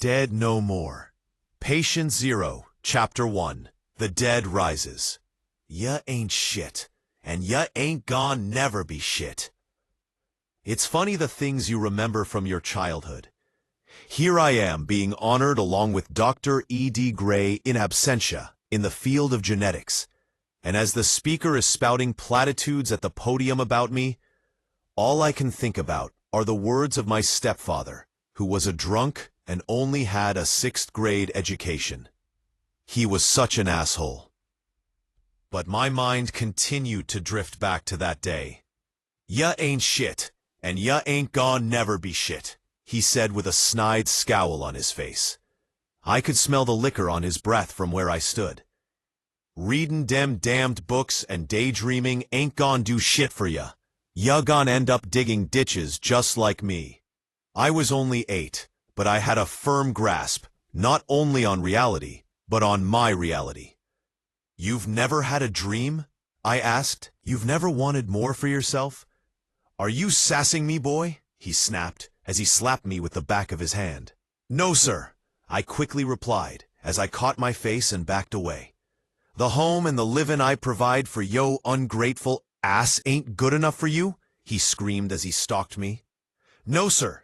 Dead no more. Patient Zero, Chapter 1. The Dead Rises. Ya ain't shit, and ya ain't gon' never be shit. It's funny the things you remember from your childhood. Here I am being honored along with Dr. E.D. Gray in absentia in the field of genetics, and as the speaker is spouting platitudes at the podium about me, all I can think about are the words of my stepfather, who was a drunk and only had a 6th grade education. He was such an asshole. But my mind continued to drift back to that day. Ya ain't shit, and ya ain't gon' never be shit, he said with a snide scowl on his face. I could smell the liquor on his breath from where I stood. Readin' dem damned books and daydreaming ain't gon' do shit for ya. Ya gon' end up digging ditches just like me. I was only 8, but I had a firm grasp, not only on reality, but on my reality. You've never had a dream? I asked. You've never wanted more for yourself? Are you sassing me, boy? He snapped, as he slapped me with the back of his hand. No, sir, I quickly replied, as I caught my face and backed away. The home and the livin' I provide for yo ungrateful ass ain't good enough for you? He screamed as he stalked me. No, sir.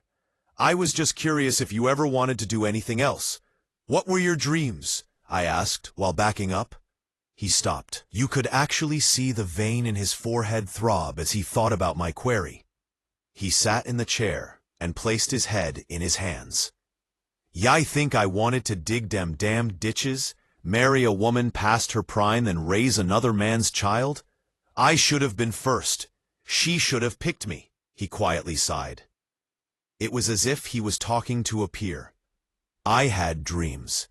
I was just curious if you ever wanted to do anything else. What were your dreams? I asked while backing up. He stopped. You could actually see the vein in his forehead throb as he thought about my query. He sat in the chair and placed his head in his hands. I think I wanted to dig dem damned ditches, marry a woman past her prime and raise another man's child? I should have been first. She should have picked me, he quietly sighed. It was as if he was talking to a peer. I had dreams.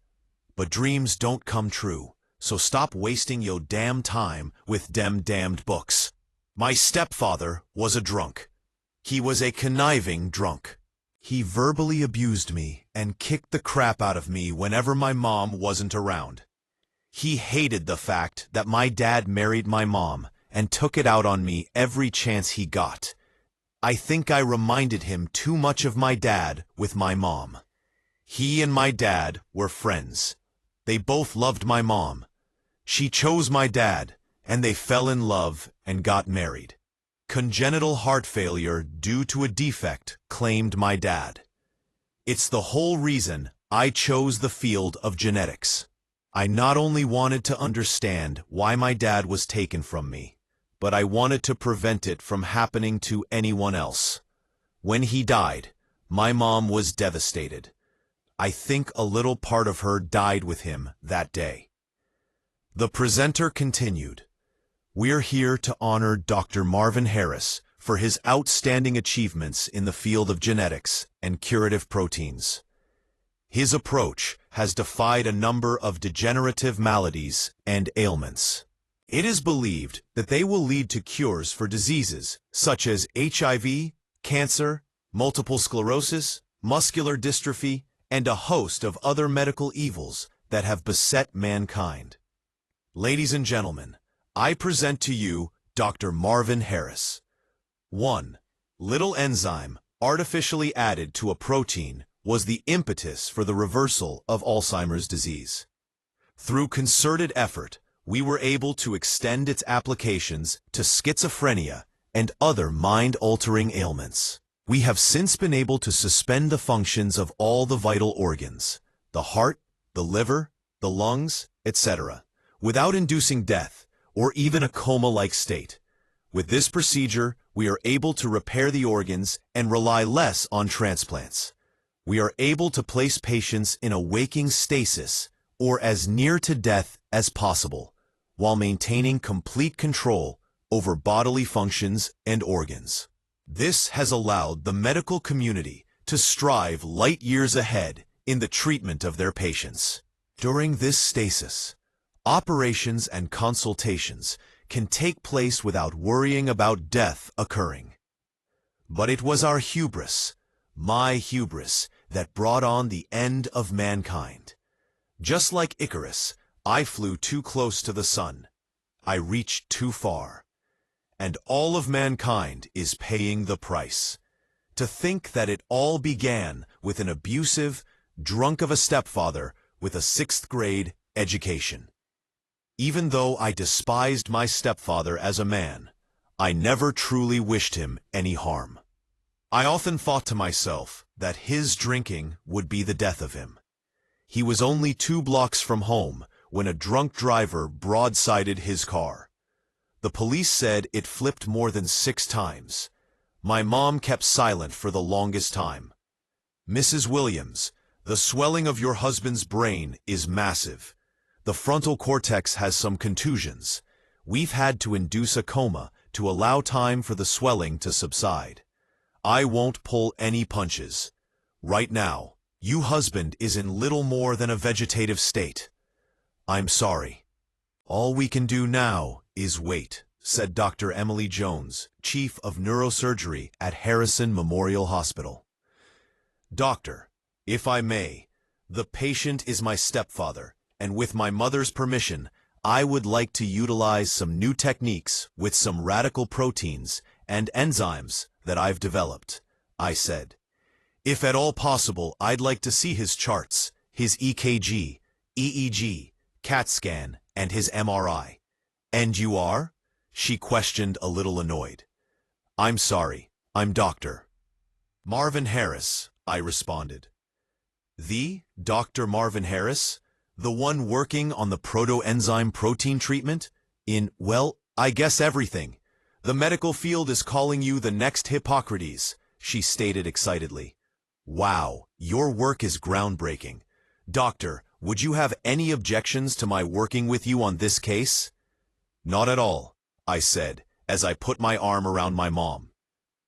But dreams don't come true, so stop wasting yo damn time with dem damned books. My stepfather was a drunk. He was a conniving drunk. He verbally abused me and kicked the crap out of me whenever my mom wasn't around. He hated the fact that my dad married my mom and took it out on me every chance he got. I think I reminded him too much of my dad with my mom. He and my dad were friends. They both loved my mom. She chose my dad, and they fell in love and got married. Congenital heart failure due to a defect, claimed my dad. It's the whole reason I chose the field of genetics. I not only wanted to understand why my dad was taken from me, but I wanted to prevent it from happening to anyone else. When he died, my mom was devastated. I think a little part of her died with him that day. The presenter continued. We're here to honor Dr. Marvin Harris for his outstanding achievements in the field of genetics and curative proteins. His approach has defied a number of degenerative maladies and ailments. It is believed that they will lead to cures for diseases such as HIV, cancer, multiple sclerosis, muscular dystrophy, and a host of other medical evils that have beset mankind. Ladies and gentlemen, I present to you Dr. Marvin Harris. 1. Little enzyme artificially added to a protein was the impetus for the reversal of Alzheimer's disease. Through concerted effort, we were able to extend its applications to schizophrenia and other mind-altering ailments. We have since been able to suspend the functions of all the vital organs, the heart, the liver, the lungs, etc., without inducing death or even a coma-like state. With this procedure, we are able to repair the organs and rely less on transplants. We are able to place patients in a waking stasis or as near to death as possible, while maintaining complete control over bodily functions and organs. This has allowed the medical community to strive light years ahead in the treatment of their patients. During this stasis, operations and consultations can take place without worrying about death occurring. But it was our hubris, my hubris, that brought on the end of mankind. Just like Icarus, I flew too close to the sun. I reached too far. And all of mankind is paying the price. To think that it all began with an abusive, drunk of a stepfather with a 6th grade education. Even though I despised my stepfather as a man, I never truly wished him any harm. I often thought to myself that his drinking would be the death of him. He was only 2 blocks from home when a drunk driver broadsided his car. The police said it flipped more than 6 times. My mom kept silent for the longest time. "Mrs. Williams, the swelling of your husband's brain is massive. The frontal cortex has some contusions. We've had to induce a coma to allow time for the swelling to subside. I won't pull any punches. Right now, you husband is in little more than a vegetative state. I'm sorry. All we can do now is wait," said Dr. Emily Jones, chief of neurosurgery at Harrison Memorial Hospital. "Doctor, if I may, the patient is my stepfather, and with my mother's permission, I would like to utilize some new techniques with some radical proteins and enzymes that I've developed," I said. "If at all possible, I'd like to see his charts, his EKG, EEG, CAT scan, and his MRI." "And you are?" she questioned, a little annoyed. "I'm sorry, I'm Dr. Marvin Harris," I responded. "The Dr. Marvin Harris? The one working on the protoenzyme protein treatment? Well, I guess everything. The medical field is calling you the next Hippocrates," she stated excitedly. "Wow, your work is groundbreaking. Doctor, would you have any objections to my working with you on this case?" "Not at all," I said, as I put my arm around my mom.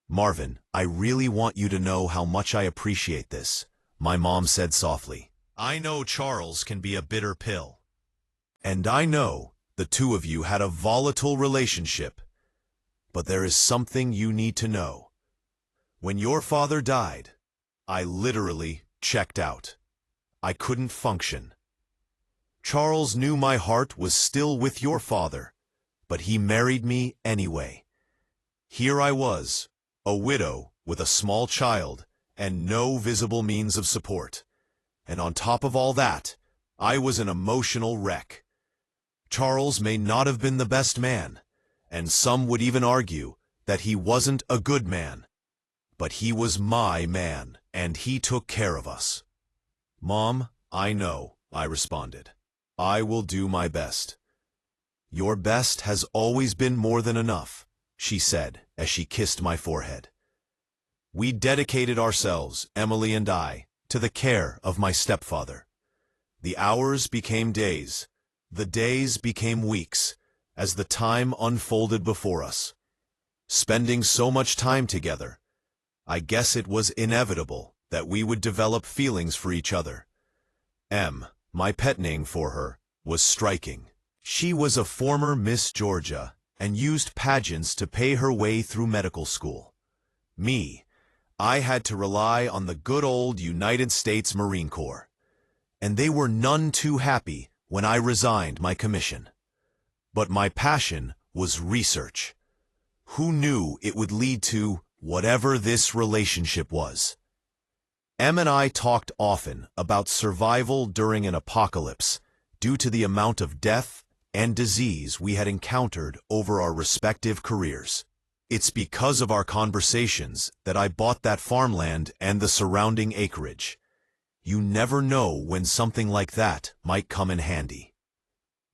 "Marvin, I really want you to know how much I appreciate this," my mom said softly. "I know Charles can be a bitter pill. And I know the 2 of you had a volatile relationship. But there is something you need to know. When your father died, I literally checked out. I couldn't function. Charles knew my heart was still with your father, but he married me anyway. Here I was, a widow with a small child and no visible means of support. And on top of all that, I was an emotional wreck. Charles may not have been the best man, and some would even argue that he wasn't a good man. But he was my man, and he took care of us." "Mom, I know," I responded. "I will do my best." "Your best has always been more than enough," she said as she kissed my forehead. We dedicated ourselves, Emily and I, to the care of my stepfather. The hours became days, the days became weeks, as the time unfolded before us. Spending so much time together, I guess it was inevitable that we would develop feelings for each other. My pet name for her, was striking. She was a former Miss Georgia and used pageants to pay her way through medical school. I had to rely on the good old United States Marine Corps, and they were none too happy when I resigned my commission. But my passion was research. Who knew it would lead to whatever this relationship was? Em and I talked often about survival during an apocalypse due to the amount of death and disease we had encountered over our respective careers. It's because of our conversations that I bought that farmland and the surrounding acreage. You never know when something like that might come in handy.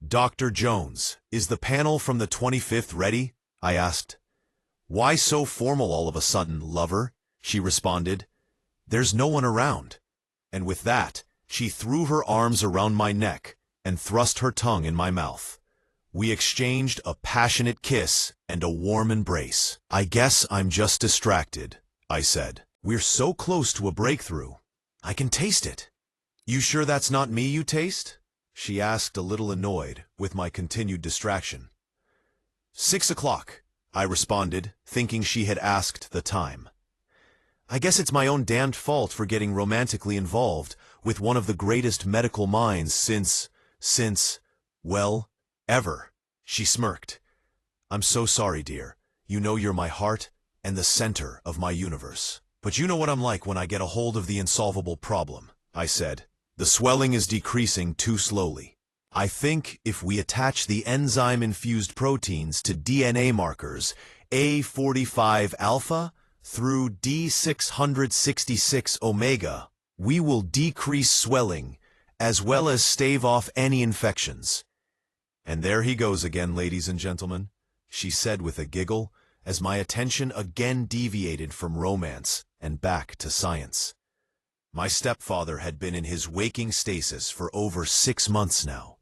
"Dr. Jones, is the panel from the 25th ready?" I asked. "Why so formal all of a sudden, lover?" she responded. "There's no one around." And with that, she threw her arms around my neck and thrust her tongue in my mouth. We exchanged a passionate kiss and a warm embrace. "I guess I'm just distracted," I said. "We're so close to a breakthrough. I can taste it." "You sure that's not me you taste?" she asked, a little annoyed with my continued distraction. 6 o'clock, I responded, thinking she had asked the time. I guess it's my own damned fault for getting romantically involved with one of the greatest medical minds well, ever. She smirked. "I'm so sorry, dear. You know you're my heart and the center of my universe. But you know what I'm like when I get a hold of the insolvable problem. I said. The swelling is decreasing too slowly. I think if we attach the enzyme-infused proteins to DNA markers A45 alpha through D666 omega, we will decrease swelling as well as stave off any infections. And there he goes again, ladies and gentlemen, she said with a giggle, as my attention again deviated from romance and back to science. My stepfather had been in his waking stasis for over 6 months now,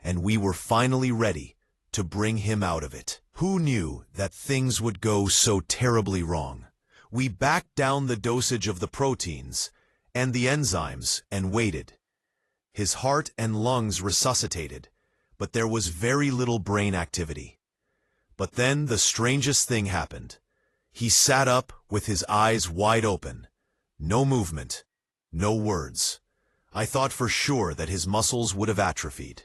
and we were finally ready to bring him out of it. Who knew that things would go so terribly wrong? We backed down the dosage of the proteins and the enzymes and waited. His heart and lungs resuscitated, but there was very little brain activity. But then the strangest thing happened. He sat up with his eyes wide open. No movement, no words. I thought for sure that his muscles would have atrophied.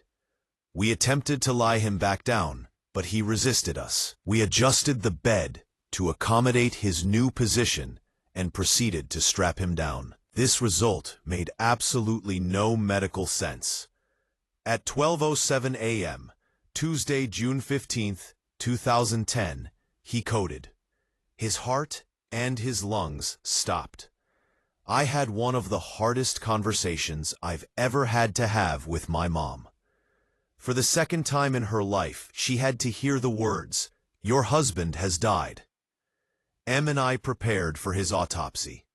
We attempted to lie him back down, but he resisted us. We adjusted the bed to accommodate his new position and proceeded to strap him down. This result made absolutely no medical sense. At 12:07 a.m., Tuesday, June 15th, 2010, he coded. His heart and his lungs stopped. I had one of the hardest conversations I've ever had to have with my mom. For the second time in her life, she had to hear the words, "Your husband has died." Em and I prepared for his autopsy.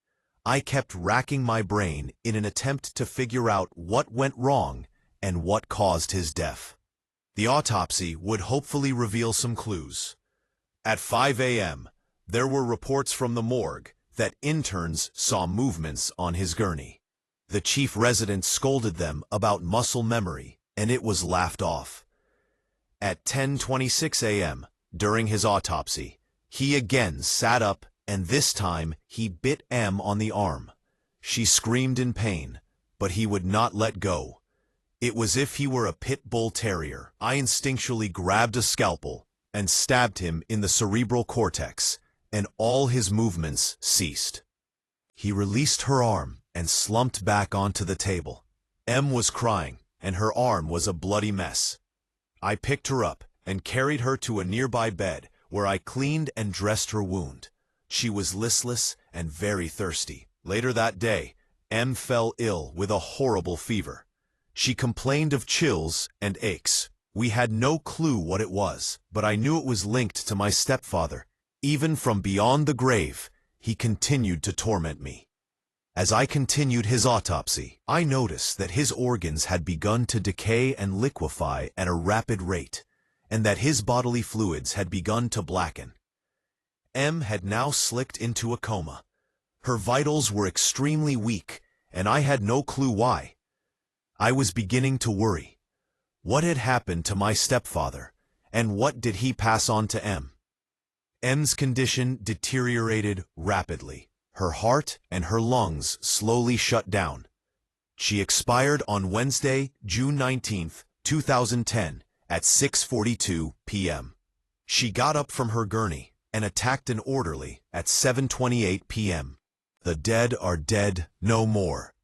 I kept racking my brain in an attempt to figure out what went wrong and what caused his death. The autopsy would hopefully reveal some clues. At 5 a.m., there were reports from the morgue that interns saw movements on his gurney. The chief resident scolded them about muscle memory, and it was laughed off. At 10:26 a.m., during his autopsy, he again sat up, and this time he bit Em on the arm. She screamed in pain, but he would not let go. It was if he were a pit bull terrier. I instinctually grabbed a scalpel and stabbed him in the cerebral cortex, and all his movements ceased. He released her arm and slumped back onto the table. Em was crying, and her arm was a bloody mess. I picked her up and carried her to a nearby bed, where I cleaned and dressed her wound. She was listless and very thirsty. Later that day, Em fell ill with a horrible fever. She complained of chills and aches. We had no clue what it was, but I knew it was linked to my stepfather. Even from beyond the grave, he continued to torment me. As I continued his autopsy, I noticed that his organs had begun to decay and liquefy at a rapid rate, and that his bodily fluids had begun to blacken. Em had now slipped into a coma. Her vitals were extremely weak, and I had no clue why. I was beginning to worry. What had happened to my stepfather, and what did he pass on to Em? Em's condition deteriorated rapidly. Her heart and her lungs slowly shut down. She expired on Wednesday, June 19th, 2010, at 6:42 p.m. She got up from her gurney and attacked an orderly at 7:28 p.m. The dead are dead no more.